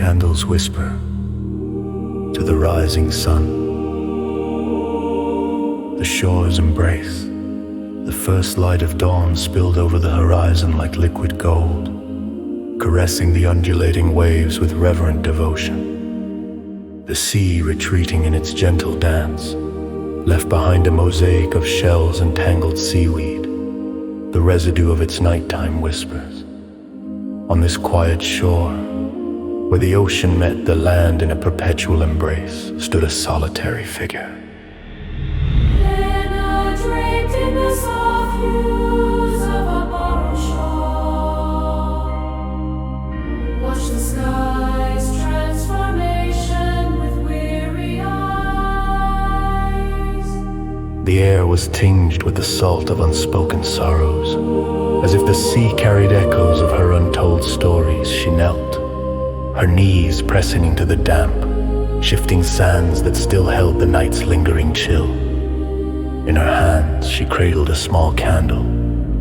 candles whisper to the rising sun. The shores embrace. The first light of dawn spilled over the horizon like liquid gold, caressing the undulating waves with reverent devotion. The sea retreating in its gentle dance, left behind a mosaic of shells and tangled seaweed, the residue of its nighttime whispers. On this quiet shore, where the ocean met the land in a perpetual embrace, stood a solitary figure. Draped in the soft hues of a bottle shawl, watch the sky's transformation with weary eyes. The air was tinged with the salt of unspoken sorrows. As if the sea carried echoes of her untold stories, she knelt, her knees pressing into the damp, shifting sands that still held the night's lingering chill. In her hands, she cradled a small candle,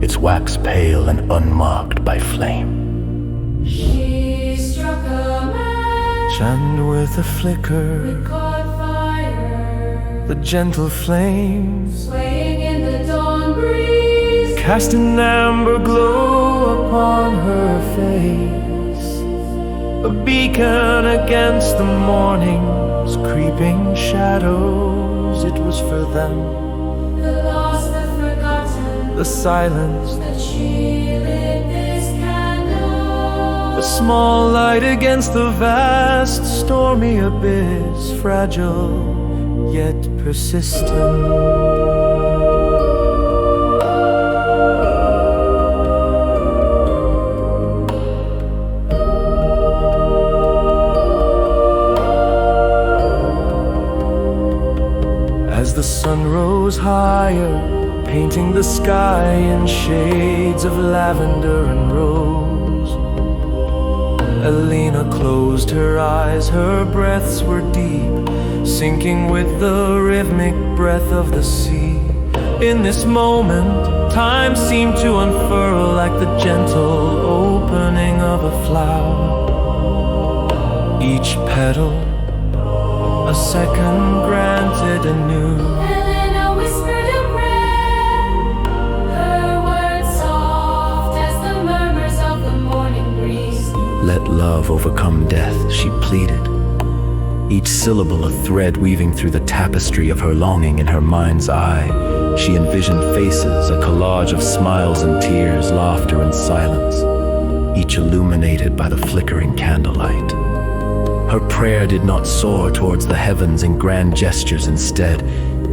its wax pale and unmarked by flame. She struck a match, And with a flicker, it caught fire, the gentle flame swaying in the dawn breeze. cast an amber glow upon her face, a beacon against the morning's creeping shadows. It was for them, The lost, the forgotten, the silence, that she lit this candle. a small light against the vast, stormy abyss, fragile yet persistent. As the sun rose higher, painting the sky in shades of lavender and rose, Elena closed her eyes, her breaths were deep, sinking with the rhythmic breath of the sea. In this moment, time seemed to unfurl like the gentle opening of a flower. Each petal a second granted anew. Elena whispered a prayer, her words soft as the murmurs of the morning breeze. Let love overcome death, she pleaded, each syllable a thread weaving through the tapestry of her longing. In her mind's eye, she envisioned faces, a collage of smiles and tears, laughter and silence, each illuminated by the flickering candlelight. Her prayer did not soar towards the heavens in grand gestures. Instead,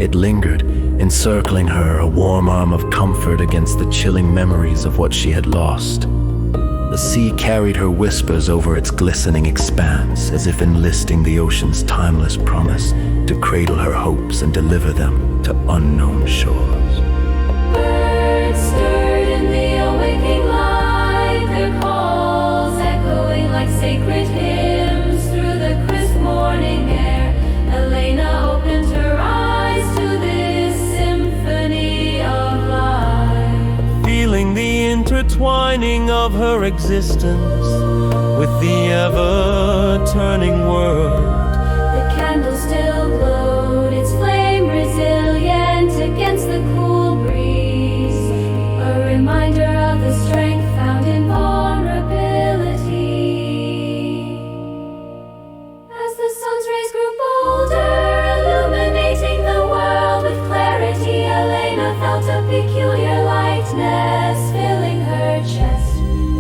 it lingered, encircling her, a warm arm of comfort against the chilling memories of what she had lost. The sea carried her whispers over its glistening expanse, as if enlisting the ocean's timeless promise to cradle her hopes and deliver them to unknown shores. Birds stirred in the awaking light, their calls echoing like sacred hymns through the crisp morning air. Elena opened her eyes to this symphony of life, Feeling the intertwining of her existence with the ever-turning world. the candle still glowed, its flame resilient against the cool breeze, a reminder of the strength found in vulnerability. As the sun's rays grew bolder, illuminating the world with clarity, Elena felt a peculiar lightness filling her chest.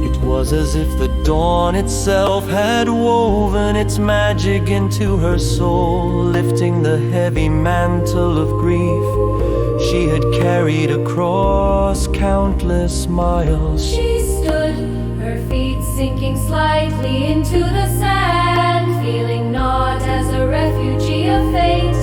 It was as if the dawn itself had woven its magic into her soul, lifting the heavy mantle of grief she had carried across countless miles. She stood, her feet sinking slightly into the sand, feeling not as a refugee of fate,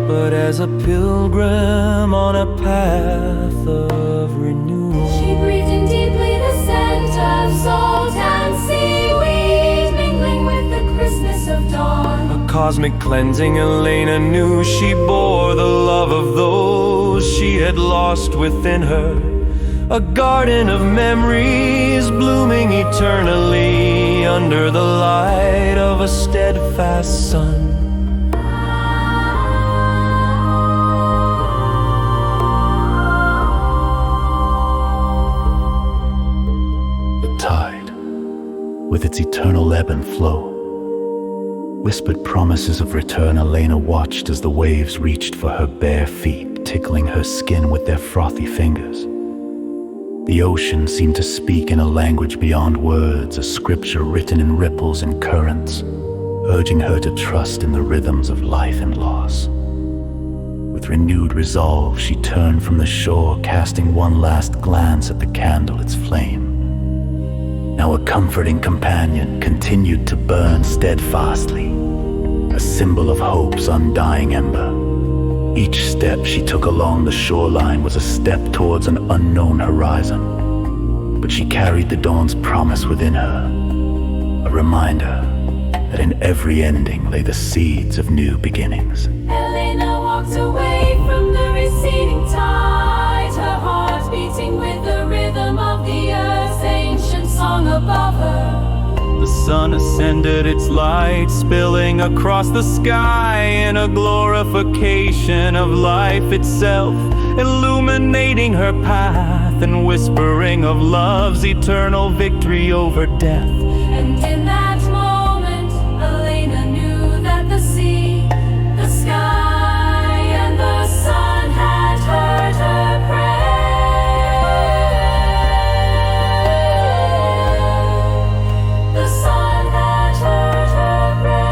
but as a pilgrim on a path of renewal. she breathed in deeply the scent of salt and seaweed, mingling with the crispness of dawn. A cosmic cleansing, Elena knew she bore the love of those she had lost within her. A garden of memories blooming eternally under the light of a steadfast sun. The tide, with its eternal ebb and flow, whispered promises of return. Elena watched as the waves reached for her bare feet, tickling her skin with their frothy fingers. The ocean seemed to speak in a language beyond words, a scripture written in ripples and currents, urging her to trust in the rhythms of life and loss. With renewed resolve, she turned from the shore, casting one last glance at the candle, its flame. Now a comforting companion continued to burn steadfastly, a symbol of hope's undying ember. Each step she took along the shoreline was a step towards an unknown horizon, but she carried the dawn's promise within her, a reminder that in every ending lay the seeds of new beginnings. Elena walked away from the receding tide, her heart beating with the rhythm of the earth's ancient song above her. The sun ascended, its light spilling across the sky in a glorification of life itself, illuminating her path and whispering of love's eternal victory over death. And in that moment, Elena knew that the sea, the sky, and the sun had heard her prayer. The sun had heard her prayer.